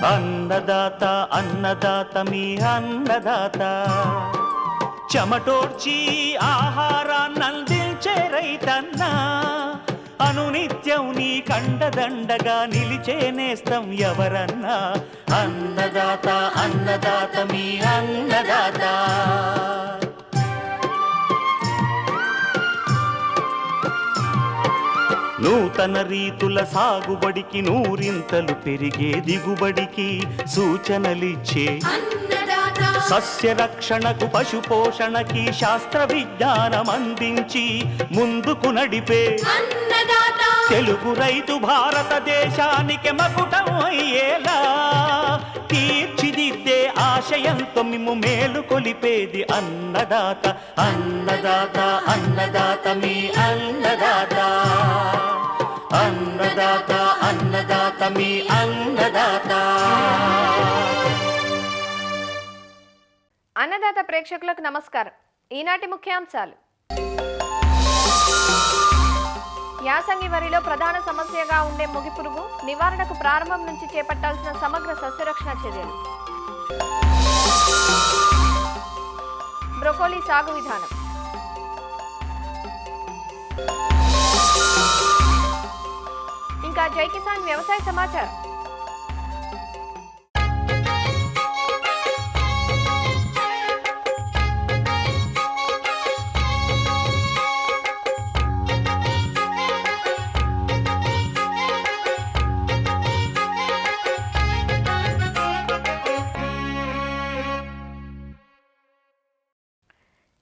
అన్నదాత అన్నదాత మీ అన్నదాత, చెమటోడ్చి ఆహారాన్నందించే రైతన్నా, అనునిత్యం నీ కండదండగా నిలిచే నేస్తం ఎవరన్నా. అన్నదాత అన్నదాత మీ అన్నదాత. నూతన రీతుల సాగుబడికి, నూరింతలు పెరిగే దిగుబడికి సూచనలిచ్చే సస్య రక్షణకు, పశు పోషణకి శాస్త్ర విజ్ఞానం అందించి ముందుకు నడిపే తెలుగు రైతు భారతదేశానికి మకుటం అయ్యేలా తీర్చిదిద్దే ఆశయంతో మిమ్ము మేలు కొలిపేది అన్నదాత. అన్నదాత అన్నదాత మీ అన్నదాత. అన్నదాత అన్నదాత మీ అన్నదాత. అన్నదాత ప్రేక్షకులకు నమస్కారం. ఈనాటి ముఖ్యాంశాలు: యాసంగి వరిలో ప్రధాన సమస్యగా ఉండే మొగిపురుగు నివారణకు ప్రారంభం నుంచి చేపట్టాల్సిన సమగ్ర సస్యరక్షణ చర్యలు, బ్రొకోలీ సాగు విధానం, ఇంకా జై కిసాన్ వ్యవసాయ సమాచారం.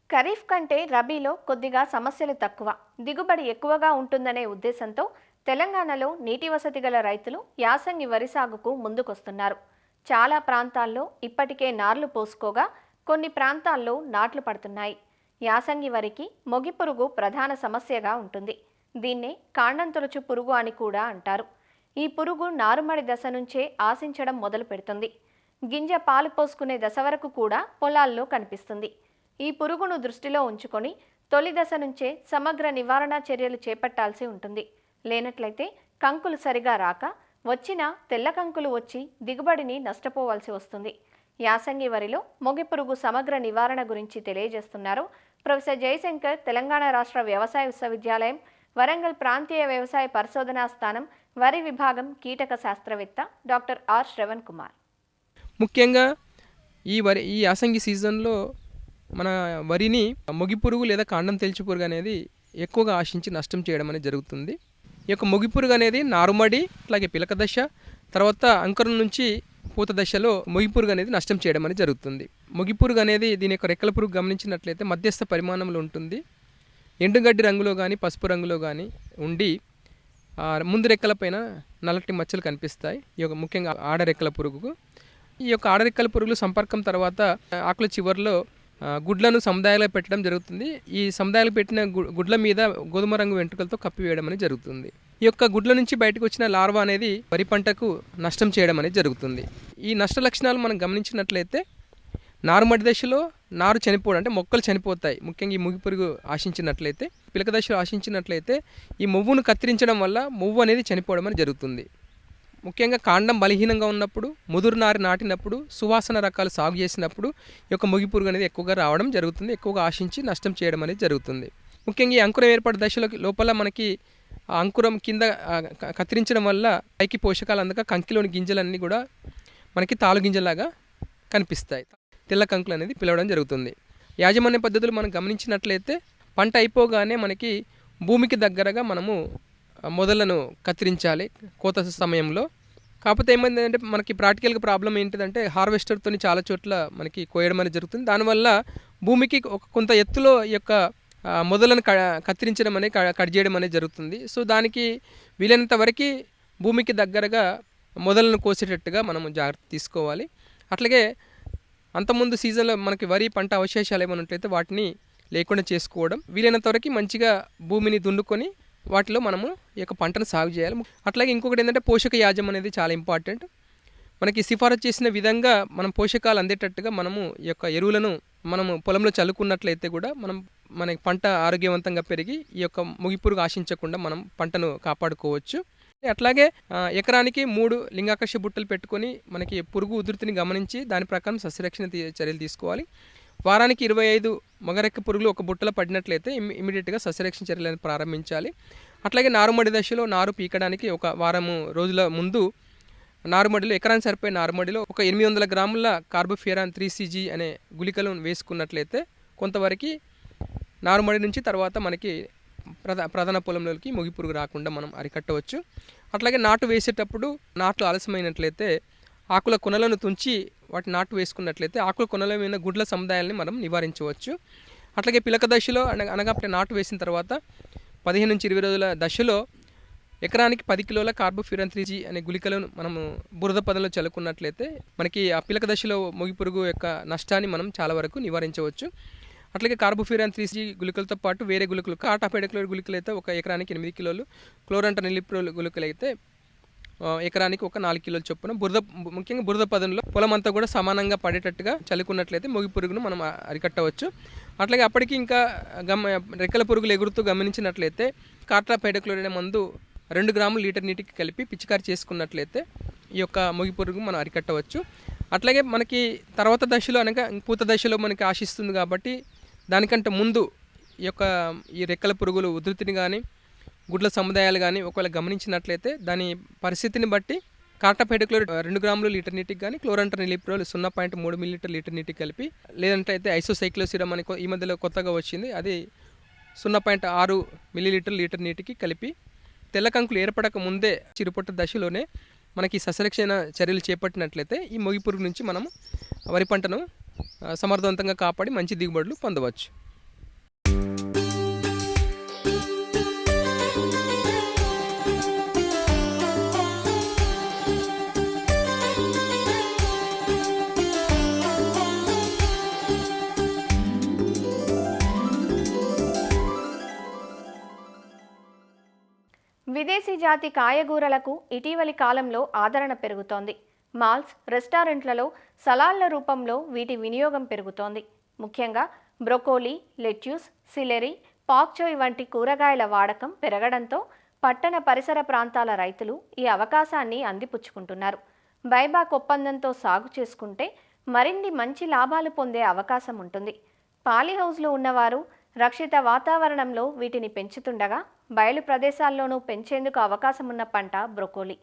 ఖరీఫ్ కంటే రబీలో కొద్దిగా సమస్యలు తక్కువ, దిగుబడి ఎక్కువగా ఉంటుందనే ఉద్దేశంతో తెలంగాణలో నీటి వసతి గల రైతులు యాసంగి వరి సాగుకు ముందుకొస్తున్నారు. చాలా ప్రాంతాల్లో ఇప్పటికే నార్లు పోసుకోగా కొన్ని ప్రాంతాల్లో నాట్లు పడుతున్నాయి. యాసంగి వరికి మొగిపురుగు ప్రధాన సమస్యగా ఉంటుంది. దీన్నే కాండం తొలుచు పురుగు అని కూడా అంటారు. ఈ పురుగు నారుమడి దశ నుంచే ఆశించడం మొదలు పెడుతుంది. గింజ పాలు పోసుకునే దశ వరకు కూడా పొలాల్లో కనిపిస్తుంది. ఈ పురుగును దృష్టిలో ఉంచుకొని తొలి దశ నుంచే సమగ్ర నివారణ చర్యలు చేపట్టాల్సి ఉంటుంది. లేనట్లయితే కంకులు సరిగా రాక వచ్చిన తెల్ల కంకులు వచ్చి దిగుబడిని నష్టపోవాల్సి వస్తుంది. యాసంగి వరిలో మొగిపురుగు సమగ్ర నివారణ గురించి తెలియజేస్తున్నారు ప్రొఫెసర్ జయశంకర్, తెలంగాణ రాష్ట్ర వ్యవసాయ విశ్వవిద్యాలయం వరంగల్ ప్రాంతీయ వ్యవసాయ పరిశోధనా స్థానం వరి విభాగం కీటక శాస్త్రవేత్త డాక్టర్ ఆర్ శ్రవణ్ కుమార్. ముఖ్యంగా ఈ యాసంగి సీజన్లో మన వరిని మొగిపురుగు లేదా కాండం తెల్చి పురుగు అనేది ఎక్కువగా ఆశించి నష్టం చేయడం అనేది జరుగుతుంది. ఈ యొక్క మొగిపురుగు అనేది నారుమడి, అలాగే పిలక దశ, తర్వాత అంకురం నుంచి పూత దశలో మొగిపురుగు అనేది నష్టం చేయడం అనేది జరుగుతుంది. మొగిపురుగు అనేది దీని యొక్క రెక్కల పురుగు గమనించినట్లయితే మధ్యస్థ పరిమాణంలో ఉంటుంది. ఎండుగడ్డి రంగులో కానీ పసుపు రంగులో కానీ ఉండి ముందు రెక్కలపైన నల్లటి మచ్చలు కనిపిస్తాయి. ఈ యొక్క ముఖ్యంగా ఆడరెక్కల పురుగుకు. ఈ యొక్క ఆడరెక్కల పురుగులు సంపర్కం తర్వాత ఆకుల చివరిలో గుడ్లను సముదాయాలు పెట్టడం జరుగుతుంది. ఈ సముదాయాలు పెట్టిన గుడ్ల మీద గోధుమ రంగు వెంట్రుకలతో కప్పివేయడం అనేది జరుగుతుంది. ఈ యొక్క గుడ్ల నుంచి బయటకు వచ్చిన లార్వా అనేది వరి పంటకు నష్టం చేయడం అనేది జరుగుతుంది. ఈ నష్ట లక్షణాలు మనం గమనించినట్లయితే నారుమడి దశలో నారు చనిపోవడం, అంటే మొక్కలు చనిపోతాయి. ముఖ్యంగా ఈ మొగిపురుగు ఆశించినట్లయితే, పిలక దశలో ఆశించినట్లయితే ఈ మొవ్వును కత్తిరించడం వల్ల మొవ్వు అనేది చనిపోవడం అనేది జరుగుతుంది. ముఖ్యంగా కాండం బలహీనంగా ఉన్నప్పుడు, ముదురు నారి నాటినప్పుడు, సువాసన రకాలు సాగు చేసినప్పుడు ఈ యొక్క మొగిపురుగు అనేది ఎక్కువగా రావడం జరుగుతుంది. ఎక్కువగా ఆశించి నష్టం చేయడం అనేది జరుగుతుంది. ముఖ్యంగా ఈ అంకురం ఏర్పడే దశలో లోపల మనకి ఆ అంకురం కింద కత్తిరించడం వల్ల పైకి పోషకాలు అందక కంకిలోని గింజలన్నీ కూడా మనకి తాలు గింజలాగా కనిపిస్తాయి. తెల్ల కంకులు అనేది పిలవడం జరుగుతుంది. యాజమాన్య పద్ధతులు మనం గమనించినట్లయితే పంట అయిపోగానే మనకి భూమికి దగ్గరగా మనము మొదలను కత్తిరించాలి కోత సమయంలో. కాకపోతే ఏమైందంటే మనకి ప్రాక్టికల్గా ప్రాబ్లం ఏంటిదంటే హార్వెస్టర్తో చాలా చోట్ల మనకి కోయడం అనేది జరుగుతుంది. దానివల్ల భూమికి కొంత ఎత్తులో ఈ యొక్క మొదలను కత్తిరించడం అనేది కట్ చేయడం అనేది జరుగుతుంది. సో దానికి వీలైనంత వరకు భూమికి దగ్గరగా మొదలను కోసేటట్టుగా మనము జాగ్రత్త తీసుకోవాలి. అట్లాగే అంతకుముందు సీజన్లో మనకి వరి పంట అవశేషాలు ఏమైనా ఉంటైతే వాటిని లేకుండా చేసుకోవడం, వీలైనంత వరకు మంచిగా భూమిని దున్నుకొని వాటిలో మనము ఈ యొక్క పంటను సాగు చేయాలి. అట్లాగే ఇంకొకటి ఏంటంటే పోషక యాజం అనేది చాలా ఇంపార్టెంట్. మనకి సిఫారసు చేసిన విధంగా మనం పోషకాలు అందేటట్టుగా మనము ఈ యొక్క ఎరువులను మనము పొలంలో చల్లుకున్నట్లయితే కూడా మన పంట ఆరోగ్యవంతంగా పెరిగి ఈ యొక్క మొగిపురుగు ఆశించకుండా మనం పంటను కాపాడుకోవచ్చు. అట్లాగే ఎకరానికి 3 లింగాకర్ష బుట్టలు పెట్టుకొని మనకి పురుగు ఉధృతిని గమనించి దాని ప్రకారం సస్యరక్షణ చర్యలు తీసుకోవాలి. వారానికి 25 మగరెక్క పురుగులు ఒక బుట్టలో పడినట్లయితే ఇమీడియట్గా సస్యరక్షణ చర్యలను ప్రారంభించాలి. అట్లాగే నారుమడి దశలో నారు పీకడానికి ఒక వారం రోజుల ముందు నారుమడిలో ఎకరానికి సరిపోయే నారుమడిలో ఒక 800 గ్రాముల కార్బోఫ్యూరాన్ 3CG అనే గుళికలను వేసుకున్నట్లయితే కొంతవరకు నారుమడి నుంచి తర్వాత మనకి ప్రధాన పొలంలోకి మొగి పురుగు రాకుండా మనం అరికట్టవచ్చు. అట్లాగే నాటు వేసేటప్పుడు నాట్లు ఆలస్యమైనట్లయితే ఆకుల కొనలను తుంచి వాటి నాటు వేసుకున్నట్లయితే ఆకుల కొనల మీద గుడ్ల సముదాయాలని మనం నివారించవచ్చు. అట్లాగే పిలక దశలో అనగా నాటు వేసిన తర్వాత 15 నుంచి 20 రోజుల దశలో ఎకరానికి 10 కిలోల కార్బోఫ్యూరాన్ 3G అనే గుళికలను మనము బురద పదంలో చల్లుకున్నట్లయితే మనకి ఆ పిలక దశలో మొగి పురుగు యొక్క నష్టాన్ని మనం చాలా వరకు నివారించవచ్చు. అట్లాగే కార్బోఫ్యూరాన్ 3CG గుళికలతో పాటు వేరే గుళికలు కాటాపైడక్లోర్ గుళికలు అయితే ఒక ఎకరానికి 8 కిలోలు, క్లోరంటనిలిప్రోల్ గుళికలు అయితే ఎకరానికి ఒక 4 కిలోల చొప్పున ముఖ్యంగా బురద పదంలో పొలం అంతా కూడా సమానంగా పడేటట్టుగా చల్లుకున్నట్లయితే మొగి పురుగును మనం అరికట్టవచ్చు. అట్లాగే అప్పటికి ఇంకా రెక్కల పురుగులు ఎగురుతూ గమనించినట్లయితే కార్టాపైడక్లోర్ అనే మందు 2 గ్రాములు లీటర్ నీటికి కలిపి పిచికారి చేసుకున్నట్లయితే ఈ యొక్క మొగి పురుగు మనం అరికట్టవచ్చు. అట్లాగే మనకి తర్వాత దశలో అనగా పూత దశలో మనకి ఆశిస్తుంది కాబట్టి దానికంటే ముందు ఈ రెక్కల పురుగులు ఉధృతిని కానీ గుడ్ల సముదాయాలు కానీ ఒకవేళ గమనించినట్లయితే దాని పరిస్థితిని బట్టి కార్టాపైడక్లోర్ 2 గ్రాములు లీటర్ నీటికి కానీ క్లోరంటనిలిప్రోల్ 0.3 మిల్లీలీటర్ లీటర్ నీటికి కలిపి లేదంటే అయితే ఐసోసైక్లోసిరమ్ అని ఈ మధ్యలో కొత్తగా వచ్చింది, అది 0.6 మిల్లీలీటర్ లీటర్ నీటికి కలిపి తెల్ల కంకులు ఏర్పడక ముందే చిరుపొట్ట దశలోనే మనకి సస్యరక్షణ చర్యలు చేపట్టినట్లయితే ఈ మొగి పురుగు నుంచి మనం వరి పంటను సమర్థవంతంగా కాపాడి మంచి దిగుబడులు పొందవచ్చు. విదేశీ జాతి కాయగూరలకు ఇటీవలి కాలంలో ఆదరణ పెరుగుతోంది. మాల్స్, రెస్టారెంట్లలో సలాడ్ల రూపంలో వీటి వినియోగం పెరుగుతోంది. ముఖ్యంగా బ్రొకోలీ, లెట్యూస్, సిలెరీ, పాక్చోయ్ వంటి కూరగాయల వాడకం పెరగడంతో పట్టణ పరిసర ప్రాంతాల రైతులు ఈ అవకాశాన్ని అందిపుచ్చుకుంటున్నారు. బైబాక్ ఒప్పందంతో సాగు చేసుకుంటే మరిన్ని మంచి లాభాలు పొందే అవకాశం ఉంటుంది. పాలీహౌస్లో ఉన్నవారు రక్షిత వాతావరణంలో వీటిని పెంచుతుండగా బయలు ప్రదేశాల్లోనూ పెంచేందుకు అవకాశం ఉన్న పంట బ్రొకోలీ.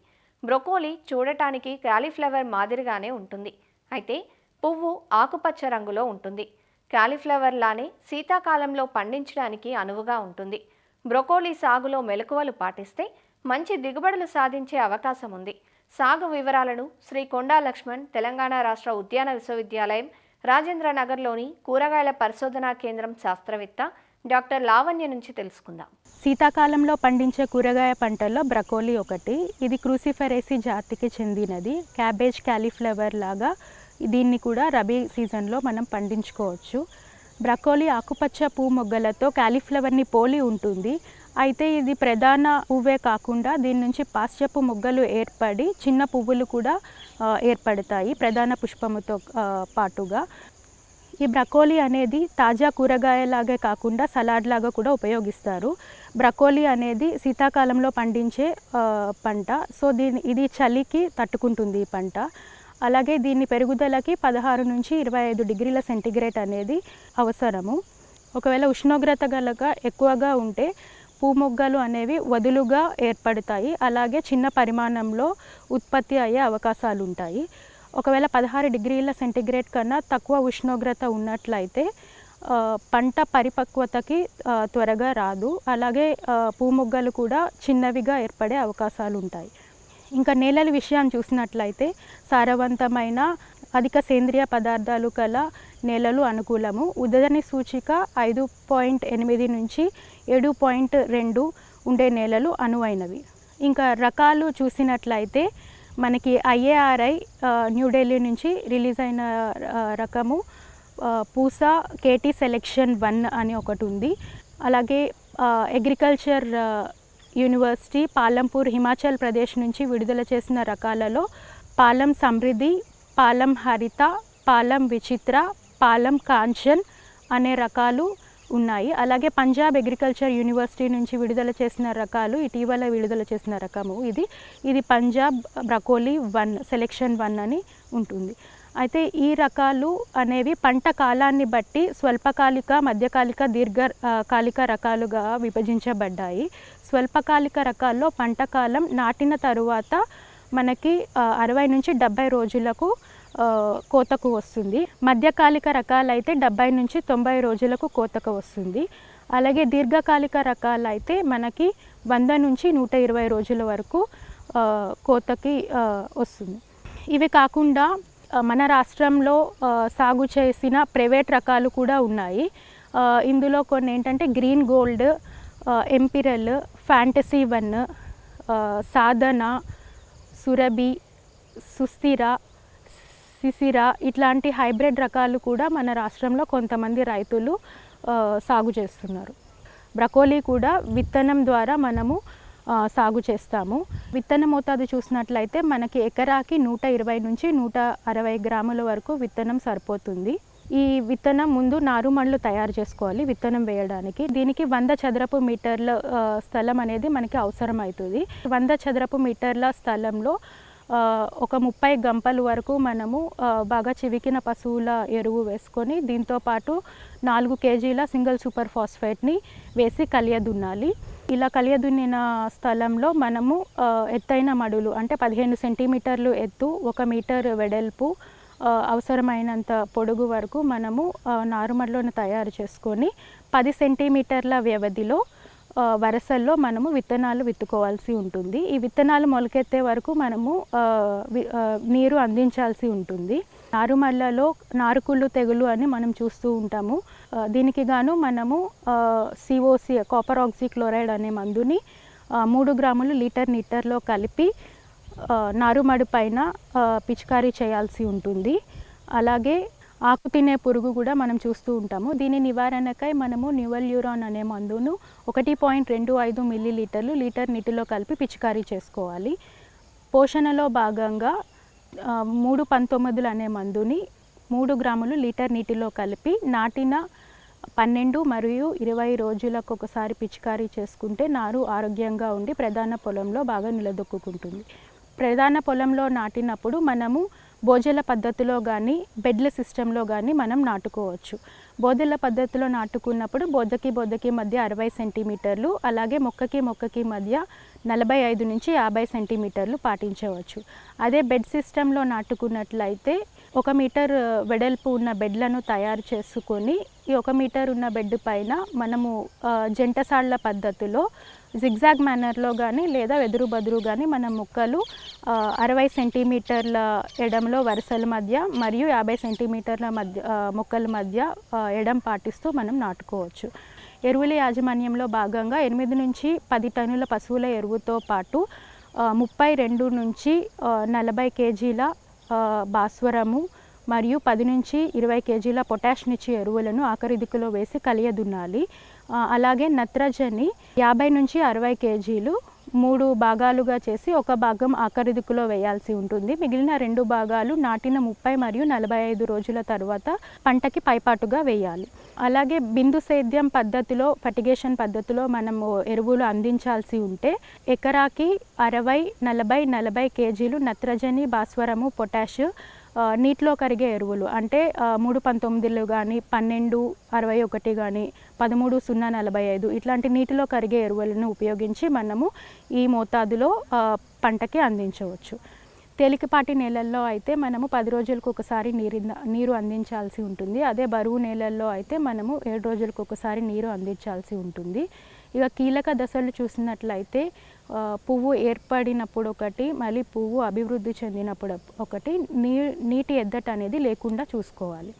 బ్రొకోలీ చూడటానికి కాలీఫ్లవర్ మాదిరిగానే ఉంటుంది. అయితే పువ్వు ఆకుపచ్చ రంగులో ఉంటుంది. కాలీఫ్లవర్ లానే శీతాకాలంలో పండించడానికి అనువుగా ఉంటుంది. బ్రొకోలీ సాగులో మెలకువలు పాటిస్తే మంచి దిగుబడులు సాధించే అవకాశం ఉంది. సాగు వివరాలను శ్రీ కొండా లక్ష్మణ్ తెలంగాణ రాష్ట్ర ఉద్యాన విశ్వవిద్యాలయం రాజేంద్రనగర్లోని కూరగాయల పరిశోధనా కేంద్రం శాస్త్రవేత్త డాక్టర్ లావణ్య నుంచి తెలుసుకుందాం. శీతాకాలంలో పండించే కూరగాయ పంటల్లో బ్రకోలీ ఒకటి. ఇది క్రూసిఫెరేసి జాతికి చెందినది. క్యాబేజ్, కాలీఫ్లవర్ లాగా దీన్ని కూడా రబీ సీజన్లో మనం పండించుకోవచ్చు. బ్రకోలీ ఆకుపచ్చ పువ్వు మొగ్గలతో కాలీఫ్లవర్ని పోలి ఉంటుంది. అయితే ఇది ప్రధాన పువ్వే కాకుండా దీని నుంచి పాశ్చపు మొగ్గలు ఏర్పడి చిన్న పువ్వులు కూడా ఏర్పడతాయి ప్రధాన పుష్పముతో పాటుగా. ఈ బ్రకోలీ అనేది తాజా కూరగాయలాగే కాకుండా సలాడ్ లాగా కూడా ఉపయోగిస్తారు. బ్రకోలీ అనేది శీతాకాలంలో పండించే పంట. సో ఇది చలికి తట్టుకుంటుంది ఈ పంట. అలాగే దీని పెరుగుదలకి 16 నుంచి 25 డిగ్రీల సెంటీగ్రేడ్ అనేది అవసరము. ఒకవేళ ఉష్ణోగ్రత గలగా ఎక్కువగా ఉంటే పూమొగ్గలు అనేవి వదులుగా ఏర్పడతాయి. అలాగే చిన్న పరిమాణంలో ఉత్పత్తి అయ్యే అవకాశాలు ఉంటాయి. ఒకవేళ 16 డిగ్రీల సెంటీగ్రేడ్ కన్నా తక్కువ ఉష్ణోగ్రత ఉన్నట్లయితే పంట పరిపక్వతకి త్వరగా రాదు. అలాగే పూమొగ్గలు కూడా చిన్నవిగా ఏర్పడే అవకాశాలు ఉంటాయి. ఇంకా నేలల విషయం చూసినట్లయితే సారవంతమైన అధిక సేంద్రియ పదార్థాలు కల నేలలు అనుకూలము. ఉదజని సూచిక 5.8 నుంచి 7.2 ఉండే నేలలు అనువైనవి. ఇంకా రకాలు చూసినట్లయితే మనకి IARI న్యూఢిల్లీ నుంచి రిలీజ్ అయిన రకము పూసా KT సెలెక్షన్ 1 అని ఒకటి ఉంది. అలాగే అగ్రికల్చర్ యూనివర్సిటీ పాలంపూర్ హిమాచల్ ప్రదేశ్ నుంచి విడుదల చేసిన రకాలలో పాలం సమృద్ధి, పాలం హరిత, పాలం విచిత్ర, పాలం కాంచన్ అనే రకాలు ఉన్నాయి. అలాగే పంజాబ్ అగ్రికల్చర్ యూనివర్సిటీ నుంచి విడుదల చేసిన రకాలు, ఇటీవల విడుదల చేసిన రకము ఇది పంజాబ్ బ్రకోలీ 1 సెలెక్షన్ 1 అని ఉంటుంది. అయితే ఈ రకాలు అనేవి పంట కాలాన్ని బట్టి స్వల్పకాలిక, మధ్యకాలిక, దీర్ఘకాలిక రకాలుగా విభజించబడ్డాయి. స్వల్పకాలిక రకాల్లో పంట కాలం నాటిన తరువాత మనకి 60 నుంచి 70 రోజులకు కోతకు వస్తుంది. మధ్యకాలిక రకాలైతే 70 నుంచి 90 రోజులకు కోతకు వస్తుంది. అలాగే దీర్ఘకాలిక రకాలైతే మనకి 100 నుంచి 120 రోజుల వరకు కోతకి వస్తుంది. ఇవి కాకుండా మన రాష్ట్రంలో సాగు చేసిన ప్రైవేట్ రకాలు కూడా ఉన్నాయి. ఇందులో కొన్ని ఏంటంటే గ్రీన్ గోల్డ్, ఎంపిరల్, ఫ్యాంటసీ 1, సాధన, సురభి, సుస్థిర, సిసిర ఇట్లాంటి హైబ్రిడ్ రకాలు కూడా మన రాష్ట్రంలో కొంతమంది రైతులు సాగు చేస్తున్నారు. బ్రకోలీ కూడా విత్తనం ద్వారా మనము సాగు చేస్తాము. విత్తన మోతాదు చూసినట్లయితే మనకి ఎకరాకి 120 నుంచి 160 గ్రాముల వరకు విత్తనం సరిపోతుంది. ఈ విత్తనం ముందు నారుమళ్ళు తయారు చేసుకోవాలి విత్తనం వేయడానికి. దీనికి 100 చదరపు మీటర్ల స్థలం అనేది మనకి అవసరం అవుతుంది. 100 చదరపు మీటర్ల స్థలంలో ఒక 30 గంపల వరకు మనము బాగా చివికిన పశువుల ఎరువు వేసుకొని దీంతోపాటు 4 కేజీల సింగిల్ సూపర్ ఫాస్ఫేట్ని వేసి కలియదున్నాలి. ఇలా కలియదున్నిన స్థలంలో మనము ఎత్తైన మడులు అంటే 15 సెంటీమీటర్లు ఎత్తు, 1 మీటర్ వెడల్పు, అవసరమైనంత పొడుగు వరకు మనము నారుమడిలోని తయారు చేసుకొని 10 సెంటీమీటర్ల వ్యవధిలో వరసల్లో మనము విత్తనాలు విత్తుకోవాల్సి ఉంటుంది. ఈ విత్తనాలు మొలకెత్తే వరకు మనము నీరు అందించాల్సి ఉంటుంది. నారుమళ్ళలో నారుకుళ్ళు తెగులు అని మనం చూస్తూ ఉంటాము. దీనికి గాను మనము COC కాపర్ ఆక్సీక్లోరైడ్ అనే మందుని 3 గ్రాములు లీటర్ నీటిలో కలిపి నారుమడి పైన పిచికారీ చేయాల్సి ఉంటుంది. అలాగే ఆకు తినే పురుగు కూడా మనం చూస్తూ ఉంటాము. దీని నివారణకై మనము న్యూవల్యూరాన్ అనే మందును 1.25 మిల్లీలీటర్లు లీటర్ నీటిలో కలిపి పిచికారీ చేసుకోవాలి. పోషణలో భాగంగా 319 అనే మందుని 3 గ్రాములు లీటర్ నీటిలో కలిపి నాటిన 12 మరియు 20 రోజులకు ఒకసారి పిచికారీ చేసుకుంటే నారు ఆరోగ్యంగా ఉండి ప్రధాన పొలంలో బాగా నిలదొక్కుంటుంది. ప్రధాన పొలంలో నాటినప్పుడు మనము బోజెల పద్ధతిలో కానీ బెడ్ల సిస్టంలో కానీ మనం నాటుకోవచ్చు. బోదెల పద్ధతిలో నాటుకున్నప్పుడు బొద్దకి మధ్య 60 సెంటీమీటర్లు, అలాగే మొక్కకి మధ్య 45 నుంచి 50 సెంటీమీటర్లు పాటించవచ్చు. అదే బెడ్ సిస్టంలో నాటుకున్నట్లయితే 1 మీటర్ వెడల్పు ఉన్న బెడ్లను తయారు చేసుకొని ఈ 1 మీటర్ ఉన్న బెడ్ పైన మనము జంటసాళ్ల పద్ధతిలో జిగ్జాగ్ మేనర్లో కానీ లేదా వెదురు బదురు కానీ మన మొక్కలు 60 సెంటీమీటర్ల ఎడంలో వరుసల మధ్య మరియు 50 సెంటీమీటర్ల మధ్య మొక్కల మధ్య ఎడం పాటిస్తూ మనం నాటుకోవచ్చు. ఎరువుల యాజమాన్యంలో భాగంగా 8 నుంచి 10 టన్నుల పశువుల ఎరువుతో పాటు 32 నుంచి 40 కేజీల భాస్వరము మరియు 10 నుంచి 20 కేజీల పొటాష్నిచ్చి ఎరువులను ఆఖరి దిక్కులో వేసి కలియదున్నాలి. అలాగే నత్రజని 50 నుంచి 60 కేజీలు 3 భాగాలుగా చేసి ఒక భాగం ఆఖరి దిక్కులో వేయాల్సి ఉంటుంది. మిగిలిన 2 భాగాలు నాటిన 30 మరియు 45 రోజుల తర్వాత పంటకి పైపాటుగా వేయాలి. అలాగే బిందు సేద్యం పద్ధతిలో ఫర్టిగేషన్ పద్ధతిలో మనము ఎరువులు అందించాల్సి ఉంటే ఎకరాకి 60-40 కేజీలు నత్రజని, భాస్వరము, పొటాష్ నీటిలో కరిగే ఎరువులు అంటే 319 కానీ 1261 కానీ 13045 ఇట్లాంటి నీటిలో కరిగే ఎరువులను ఉపయోగించి మనము ఈ మోతాదులో పంటకి అందించవచ్చు. తేలికపాటి నేలల్లో అయితే మనము 10 రోజులకు ఒకసారి నీరు అందించాల్సి ఉంటుంది. అదే బరువు నేలల్లో అయితే మనము 7 రోజులకు ఒకసారి నీరు అందించాల్సి ఉంటుంది. ఇక కీలక దశలు చూసినట్లయితే పువ్వు ఏర్పడినప్పుడు ఒకటి, మళ్ళీ పువ్వు అభివృద్ధి చెందినప్పుడు ఒకటి నీటి ఎద్దట అనేది లేకుండా చూసుకోవాలి.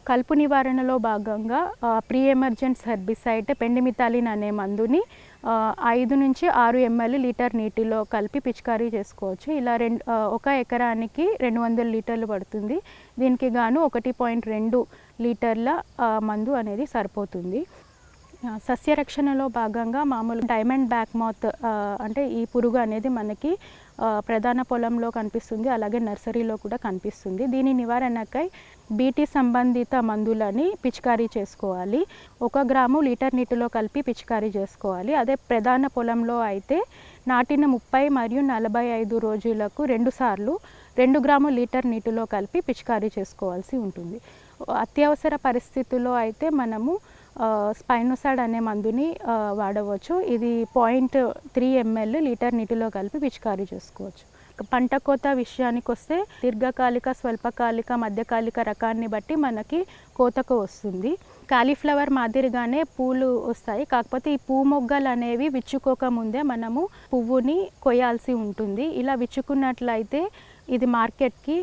కలుపు నివారణలో భాగంగా ప్రీ ఎమర్జెన్స్ హెర్బిసైడ్ పెండిమిథాలిన్ అనే మందుని 5 నుంచి 6 ml లీటర్ నీటిలో కలిపి పిచికారీ చేసుకోవచ్చు. ఇలా 1 ఎకరానికి 200 లీటర్లు పడుతుంది. దీనికి గాను 1.2 లీటర్ల మందు అనేది సరిపోతుంది. సస్యరక్షణలో భాగంగా మామూలు డైమండ్ బ్యాక్ మౌత్ అంటే ఈ పురుగు అనేది మనకి ప్రధాన పొలంలో కనిపిస్తుంది, అలాగే నర్సరీలో కూడా కనిపిస్తుంది. దీని నివారణకై బీటీ సంబంధిత మందులని పిచికారీ చేసుకోవాలి. 1 గ్రాము లీటర్ నీటిలో కలిపి పిచికారీ చేసుకోవాలి. అదే ప్రధాన పొలంలో అయితే నాటిన 30 మరియు 45 రోజులకు 2 సార్లు 2 గ్రాముల లీటర్ నీటిలో కలిపి పిచికారీ చేసుకోవాల్సి ఉంటుంది. అత్యవసర పరిస్థితుల్లో అయితే మనము స్పైనోసాడ్ అనే మందుని వాడవచ్చు. ఇది 0.3 ml లీటర్ నీటిలో కలిపి పిచికారీ చేసుకోవచ్చు. పంట కోత విషయానికి వస్తే దీర్ఘకాలిక, స్వల్పకాలిక, మధ్యకాలిక రకాన్ని బట్టి మనకి కోతకు వస్తుంది. కాలీఫ్లవర్ మాదిరిగానే పూలు వస్తాయి. కాకపోతే ఈ పువ్వు మొగ్గలు అనేవి విచ్చుకోక ముందే మనము పువ్వుని కొయ్యాల్సి ఉంటుంది. ఇలా విచ్చుకున్నట్లయితే ఇది మార్కెట్కి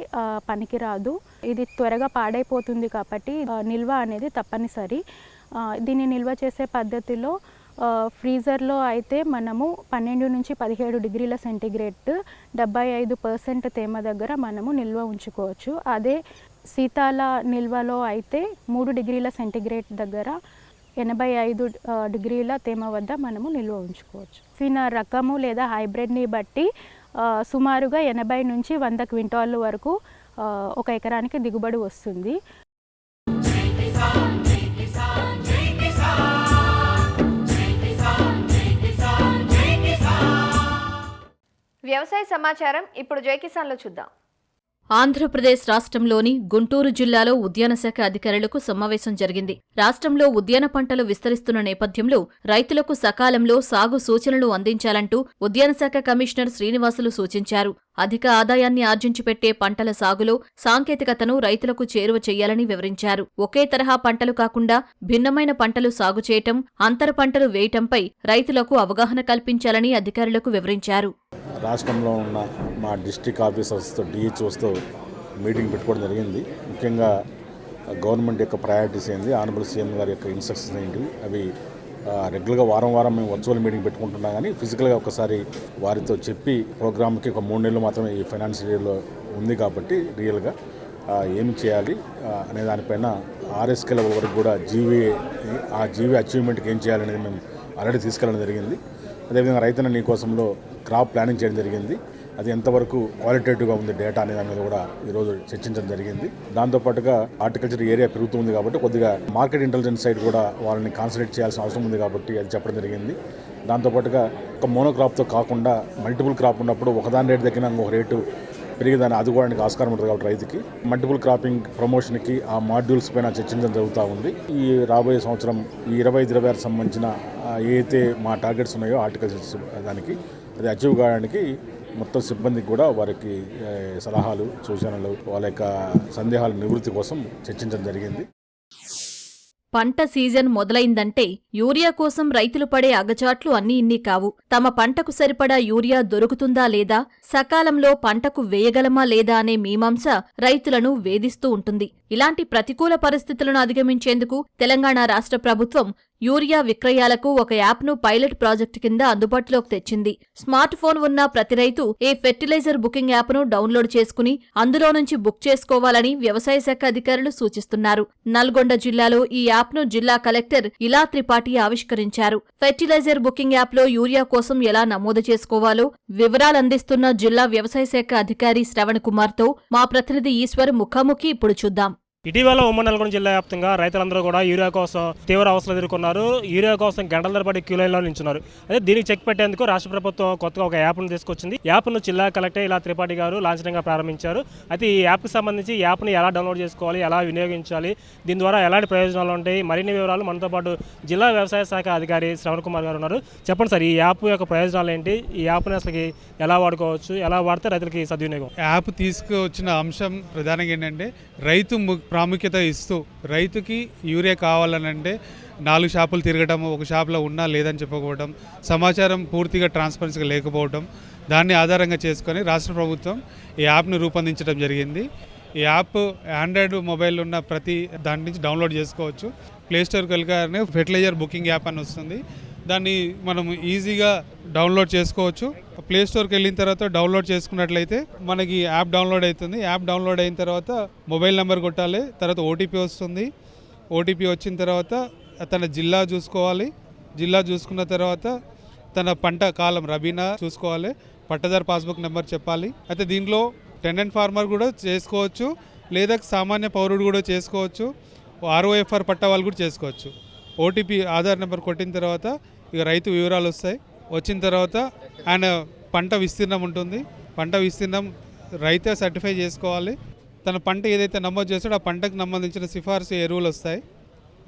పనికిరాదు. ఇది త్వరగా పాడైపోతుంది కాబట్టి నిల్వ అనేది తప్పనిసరి. దీన్ని నిల్వ చేసే పద్ధతిలో ఫ్రీజర్లో అయితే మనము 12 నుంచి 17 డిగ్రీల సెంటీగ్రేడ్ 75% తేమ దగ్గర మనము నిల్వ ఉంచుకోవచ్చు. అదే శీతల నిల్వలో అయితే 3 డిగ్రీల సెంటీగ్రేడ్ దగ్గర 85 డిగ్రీల తేమ వద్ద మనము నిల్వ ఉంచుకోవచ్చు. రకము లేదా హైబ్రిడ్ని బట్టి సుమారుగా 80 నుంచి 100 క్వింటాళ్ళ వరకు 1 ఎకరానికి దిగుబడి వస్తుంది. వ్యవసాయ సమాచారం ఇప్పుడు జై కిసాన్లో చూద్దాం. ఆంధ్రప్రదేశ్ రాష్ట్రంలోని గుంటూరు జిల్లాలో ఉద్యాన శాఖ అధికారులకు సమావేశం జరిగింది. రాష్ట్రంలో ఉద్యాన పంటలు విస్తరిస్తున్న నేపథ్యంలో రైతులకు సకాలంలో సాగు సూచనలు అందించాలంటూ ఉద్యాన శాఖ కమిషనర్ శ్రీనివాసులు సూచించారు. అధిక ఆదాయాన్ని ఆర్జించిపెట్టే పంటల సాగులో సాంకేతికతను రైతులకు చేరువ చేయాలని వివరించారు. ఒకే తరహా పంటలు కాకుండా భిన్నమైన పంటలు సాగు చేయటం, అంతర పంటలు వేయటంపై రైతులకు అవగాహన కల్పించాలని అధికారులకు వివరించారు. రాష్ట్రంలో ఉన్న మా డిస్ట్రిక్ట్ ఆఫీసర్స్తో, డిహెచ్ఓస్తో మీటింగ్ పెట్టుకోవడం జరిగింది. ముఖ్యంగా గవర్నమెంట్ యొక్క ప్రయారిటీస్ ఏంది, ఆనరబుల్ సీఎం గారి యొక్క ఇన్స్ట్రక్షన్స్ ఏంటి, అవి రెగ్యులర్గా వారం మేము వర్చువల్ మీటింగ్ పెట్టుకుంటున్నాం. కానీ ఫిజికల్గా ఒకసారి వారితో చెప్పి ప్రోగ్రామ్కి ఒక 3 నెలలు మాత్రమే ఈ ఫైనాన్షియల్ ఇయర్లో ఉంది కాబట్టి రియల్గా ఏం చేయాలి అనే దానిపైన ఆర్ఎస్కే లెవెల్ వరకు కూడా జీవీ అచీవ్మెంట్కి ఏం చేయాలనేది మేము ఆల్రెడీ తీసుకెళ్ళడం జరిగింది. అదేవిధంగా రైతన్న నీ కోసంలో క్రాప్ ప్లానింగ్ చేయడం జరిగింది. అది ఎంతవరకు క్వాలిటేటివ్గా ఉంది డేటా అనే దాని మీద కూడా ఈరోజు చర్చించడం జరిగింది. దాంతోపాటుగా హార్టికల్చర్ ఏరియా పెరుగుతుంది కాబట్టి కొద్దిగా మార్కెట్ ఇంటెలిజెన్స్ సైడ్ కూడా వాళ్ళని కాన్సన్ట్రేట్ చేయాల్సిన అవసరం ఉంది కాబట్టి అది చెప్పడం జరిగింది. దాంతోపాటుగా ఒక మోనోక్రాప్తో కాకుండా మల్టిపుల్ క్రాప్ ఉన్నప్పుడు ఒకదాని రేటు దగ్గర ఇంకొక రేటు పెరిగేదాన్ని ఆదుకోవడానికి ఆస్కారం ఉంటుంది కాబట్టి రైతుకి మల్టిపుల్ క్రాపింగ్ ప్రమోషన్కి ఆ మాడ్యూల్స్ పైన చర్చించడం జరుగుతూ ఉంది. ఈ రాబోయే సంవత్సరం ఈ 25-26 సంబంధించిన ఏదైతే మా టార్గెట్స్ ఉన్నాయో హార్టికల్చర్ దానికి అది అచీవ్ కావడానికి మొత్తం సిబ్బందికి కూడా వారికి సలహాలు, సూచనలు, వాళ్ళ యొక్క సందేహాల నివృత్తి కోసం చర్చించడం జరిగింది. పంట సీజన్ మొదలైందంటే యూరియా కోసం రైతులు పడే అగచాట్లు అన్నీ ఇన్ని కావు. తమ పంటకు సరిపడా యూరియా దొరుకుతుందా లేదా, సకాలంలో పంటకు వేయగలమా లేదా అనే మీమాంస రైతులను వేధిస్తూ ఉంటుంది. ఇలాంటి ప్రతికూల పరిస్థితులను అధిగమించేందుకు తెలంగాణ రాష్ట్ర ప్రభుత్వం యూరియా విక్రయాలకు ఒక యాప్ను పైలట్ ప్రాజెక్టు కింద అందుబాటులోకి తెచ్చింది. స్మార్ట్ ఫోన్ ఉన్న ప్రతి రైతు ఏ ఫెర్టిలైజర్ బుకింగ్ యాప్ను డౌన్లోడ్ చేసుకుని అందులో నుంచి బుక్ చేసుకోవాలని వ్యవసాయ శాఖ అధికారులు సూచిస్తున్నారు. నల్గొండ జిల్లాలో ఈ యాప్ను జిల్లా కలెక్టర్ ఇలా త్రిపాఠి ఆవిష్కరించారు. ఫెర్టిలైజర్ బుకింగ్ యాప్లో యూరియా కోసం ఎలా నమోదు చేసుకోవాలో వివరాలందిస్తున్న జిల్లా వ్యవసాయ శాఖ అధికారి శ్రవణ్ కుమార్తో మా ప్రతినిధి ఈశ్వర్ ముఖాముఖి ఇప్పుడు చూద్దాం. ఇటీవల ఉమ్మడి నల్గొండ జిల్లా వ్యాప్తంగా రైతులందరూ కూడా యూరియా కోసం తీవ్ర అవసరం ఎదుర్కొన్నారు. యూరియా కోసం గంటల తరబడి క్యూ లైన్లో నిల్చున్నారు. అదే దీనికి చెక్ పెట్టేందుకు రాష్ట్ర ప్రభుత్వం కొత్తగా ఒక యాప్ను తీసుకొచ్చింది. యాప్ను జిల్లా కలెక్టర్ ఇలా త్రిపాఠి గారు లాంఛనంగా ప్రారంభించారు. అయితే ఈ యాప్కి సంబంధించి యాప్ని ఎలా డౌన్లోడ్ చేసుకోవాలి, ఎలా వినియోగించాలి, దీని ద్వారా ఎలాంటి ప్రయోజనాలు ఉంటాయి, మరిన్ని వివరాలు మనతో పాటు జిల్లా వ్యవసాయ శాఖ అధికారి శ్రవణ్ కుమార్ గారు ఉన్నారు. చెప్పండి సార్, ఈ యాప్ యొక్క ప్రయోజనాలు ఏంటి, ఈ యాప్ని అసలు ఎలా వాడుకోవచ్చు, ఎలా వాడితే రైతులకి సద్వినియోగం? యాప్ తీసుకొచ్చిన అంశం ప్రధానంగా ఏంటంటే రైతు ప్రాముఖ్యత ఇస్తూ రైతుకి యూరియా కావాలనంటే 4 షాపులు తిరగటం, ఒక షాప్లో ఉన్నా లేదని చెప్పుకోవడం, సమాచారం పూర్తిగా ట్రాన్స్పరెన్సీగా లేకపోవడం, దాన్ని ఆధారంగా చేసుకొని రాష్ట్ర ప్రభుత్వం ఈ యాప్ను రూపొందించడం జరిగింది. ఈ యాప్ ఆండ్రాయిడ్ మొబైల్ ఉన్న ప్రతి దాని నుంచి డౌన్లోడ్ చేసుకోవచ్చు. ప్లేస్టోర్కి వెళ్ళగానే ఫెర్టిలైజర్ బుకింగ్ యాప్ అని వస్తుంది. దాన్ని మనం ఈజీగా డౌన్లోడ్ చేసుకోవచ్చు. ప్లేస్టోర్కి వెళ్ళిన తర్వాత డౌన్లోడ్ చేసుకున్నట్లయితే మనకి యాప్ డౌన్లోడ్ అవుతుంది. యాప్ డౌన్లోడ్ అయిన తర్వాత మొబైల్ నెంబర్ కొట్టాలి, తర్వాత ఓటీపీ వస్తుంది. ఓటీపీ వచ్చిన తర్వాత తన జిల్లా చూసుకోవాలి. జిల్లా చూసుకున్న తర్వాత తన పంట కాలం రబీనా చూసుకోవాలి. పట్టదారు పాస్బుక్ నెంబర్ చెప్పాలి. అయితే దీంట్లో టెనెంట్ ఫార్మర్ కూడా చేసుకోవచ్చు. లేదా సామాన్య పౌరుడు కూడా చేసుకోవచ్చు. ROFR పట్టా వాళ్ళు కూడా చేసుకోవచ్చు. OTP ఆధార్ నెంబర్ కొట్టిన తర్వాత ఇక రైతు వివరాలు వస్తాయి. వచ్చిన తర్వాత ఆయన పంట విస్తీర్ణం ఉంటుంది. పంట విస్తీర్ణం రైతే సర్టిఫై చేసుకోవాలి. తన పంట ఏదైతే నమోదు చేస్తాడో ఆ పంటకు సంబంధించిన సిఫార్సు ఎరువులు వస్తాయి.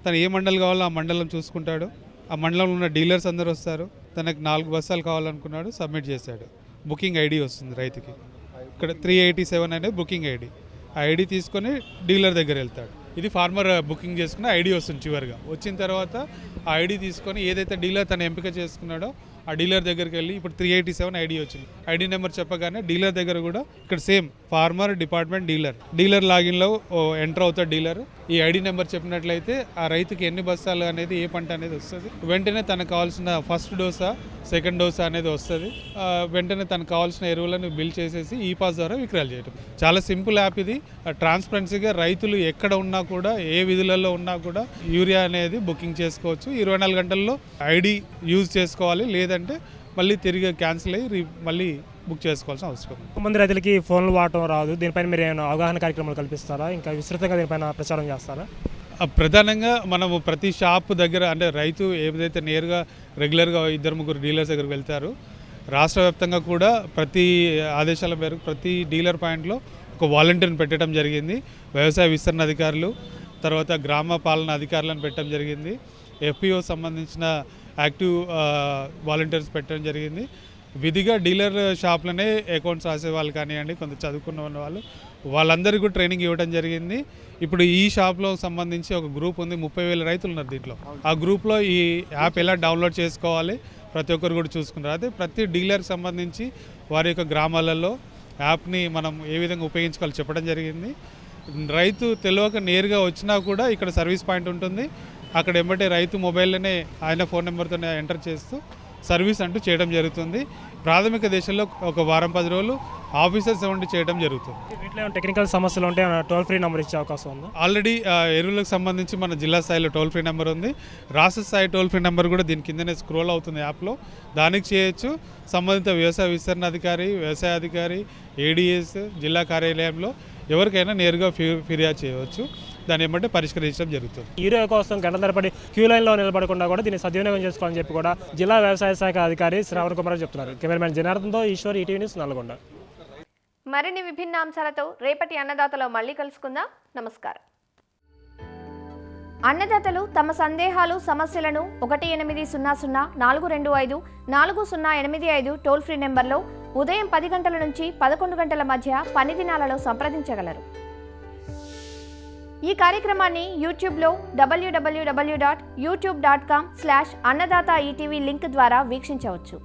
తను ఏ మండలం కావాలో ఆ మండలం చూసుకుంటాడు. ఆ మండలంలో ఉన్న డీలర్స్ అందరూ వస్తారు. తనకు 4 బస్తాలు కావాలనుకున్నాడు, సబ్మిట్ చేశాడు. బుకింగ్ ఐడి వస్తుంది రైతుకి. ఇక్కడ 387 అనేది బుకింగ్ ఐడి. ఆ ఐడి తీసుకొని డీలర్ దగ్గర వెళ్తాడు. ఇది ఫార్మర్ బుకింగ్ చేసుకున్న ఐడి వస్తుంది. చివరిగా వచ్చిన తర్వాత ఆ ఐడి తీసుకొని ఏదైతే డీలర్ తను ఎంపిక చేసుకున్నాడో ఆ డీలర్ దగ్గరికి వెళ్ళి ఇప్పుడు 387 ఐడి వచ్చింది. ఐడి నెంబర్ చెప్పగానే డీలర్ దగ్గర కూడా ఇక్కడ సేమ్ ఫార్మర్ డిపార్ట్మెంట్ డీలర్ లాగిన్లో ఎంటర్ అవుతాడు డీలర్. ఈ ఐడి నెంబర్ చెప్పినట్లయితే ఆ రైతుకి ఎన్ని బస్తాలు అనేది ఏ పంట అనేది వస్తుంది. వెంటనే తనకు కావాల్సిన ఫస్ట్ డోసా సెకండ్ డోసా అనేది వస్తుంది. వెంటనే తనకు కావాల్సిన ఎరువులను బిల్ చేసేసి ఈ పాస్ ద్వారా విక్రయాలు చేయడం. చాలా సింపుల్ యాప్ ఇది. ట్రాన్స్పరెన్సీగా రైతులు ఎక్కడ ఉన్నా కూడా ఏ విధులలో ఉన్నా కూడా యూరియా అనేది బుకింగ్ చేసుకోవచ్చు. 24 గంటల్లో ఐడి యూజ్ చేసుకోవాలి. లేదంటే మళ్ళీ తిరిగి క్యాన్సిల్ అయ్యి మళ్ళీ బుక్ చేసుకోవాల్సిన అవసరం. కొంతమంది రైతులకి ఫోన్లు వాడటం రాదు. దీనిపైన మీరు ఏమైనా అవగాహన కార్యక్రమాలు కల్పిస్తారా? ఇంకా విస్తృతంగా దీనిపైన ప్రచారం చేస్తారా? ప్రధానంగా మనము ప్రతి షాప్ దగ్గర అంటే రైతు ఏదైతే నేరుగా రెగ్యులర్గా 2-3 డీలర్స్ దగ్గరికి వెళ్తారు. రాష్ట్ర వ్యాప్తంగా కూడా ప్రతి ఆదేశాల మేరకు ప్రతి డీలర్ పాయింట్లో ఒక వాలంటీర్ని పెట్టడం జరిగింది. వ్యవసాయ విస్తరణ అధికారులు, తర్వాత గ్రామ పాలన అధికారులను పెట్టడం జరిగింది. FPO సంబంధించిన యాక్టివ్ వాలంటీర్స్ పెట్టడం జరిగింది. విధిగా డీలర్ షాప్లోనే అకౌంట్స్ రాసే వాళ్ళు కానివ్వండి, కొంత చదువుకున్న వాళ్ళందరికీ కూడా ట్రైనింగ్ ఇవ్వడం జరిగింది. ఇప్పుడు ఈ షాప్లో సంబంధించి ఒక గ్రూప్ ఉంది. 30,000 రైతులు ఉన్నారు దీంట్లో. ఆ గ్రూప్లో ఈ యాప్ ఎలా డౌన్లోడ్ చేసుకోవాలి ప్రతి ఒక్కరు కూడా చూసుకున్నారు. అదే ప్రతి డీలర్కి సంబంధించి వారి యొక్క గ్రామాలలో యాప్ని మనం ఏ విధంగా ఉపయోగించుకోవాలో చెప్పడం జరిగింది. రైతు తెలియక నేరుగా వచ్చినా కూడా ఇక్కడ సర్వీస్ పాయింట్ ఉంటుంది. అక్కడ ఏమంటే రైతు మొబైల్లోనే ఆయన ఫోన్ నెంబర్తోనే ఎంటర్ చేస్తూ సర్వీస్ అంటూ చేయడం జరుగుతుంది. ప్రాథమిక దశలో ఒక వారం 10 రోజులు ఆఫీసర్స్ ఉండి చేయడం జరుగుతుంది. వీటిలో టెక్నికల్ సమస్యలు ఉంటే టోల్ ఫ్రీ నెంబర్ ఇచ్చే అవకాశం ఉంది. ఆల్రెడీ ఎరువులకు సంబంధించి మన జిల్లా స్థాయిలో టోల్ ఫ్రీ నెంబర్ ఉంది. రాష్ట్ర స్థాయి టోల్ ఫ్రీ నెంబర్ కూడా దీని కిందనే స్క్రోల్ అవుతుంది యాప్లో. దానికి చేయొచ్చు. సంబంధిత వ్యవసాయ విస్తరణ అధికారి, వ్యవసాయ అధికారి, ADS జిల్లా కార్యాలయంలో ఎవరికైనా నేరుగా ఫిర్యాదు చేయవచ్చు. దాన్ని ఏమంటే పరిష్కరించడం జరుగుతుంది. యూరియా కోసం గంటల తరబడి క్యూ లైన్లో నిలబడకుండా కూడా దీన్ని సద్వినియోగం చేసుకోవాలని చెప్పి కూడా జిల్లా వ్యవసాయ శాఖ అధికారి శ్రావణ్ కుమార్ చెప్తున్నారు. కెమెరామెన్ జనార్దన్తో ఈశ్వర్, ఈటీవీ న్యూస్, నల్గొండ. మరిన్ని విభిన్న అంశాలతో రేపటి అన్నదాతలో మళ్ళీ కలుసుకుందాం. నమస్కారం. అన్నదాతలు తమ సందేహాలు, సమస్యలను 1800 425 4085 టోల్ ఫ్రీ నెంబర్లో ఉదయం 10 గంటల నుంచి 11 గంటల మధ్య పని దినాలలో సంప్రదించగలరు. ఈ కార్యక్రమాన్ని యూట్యూబ్లో www.youtube.com/annadaata ETV లింక్ ద్వారా వీక్షించవచ్చు.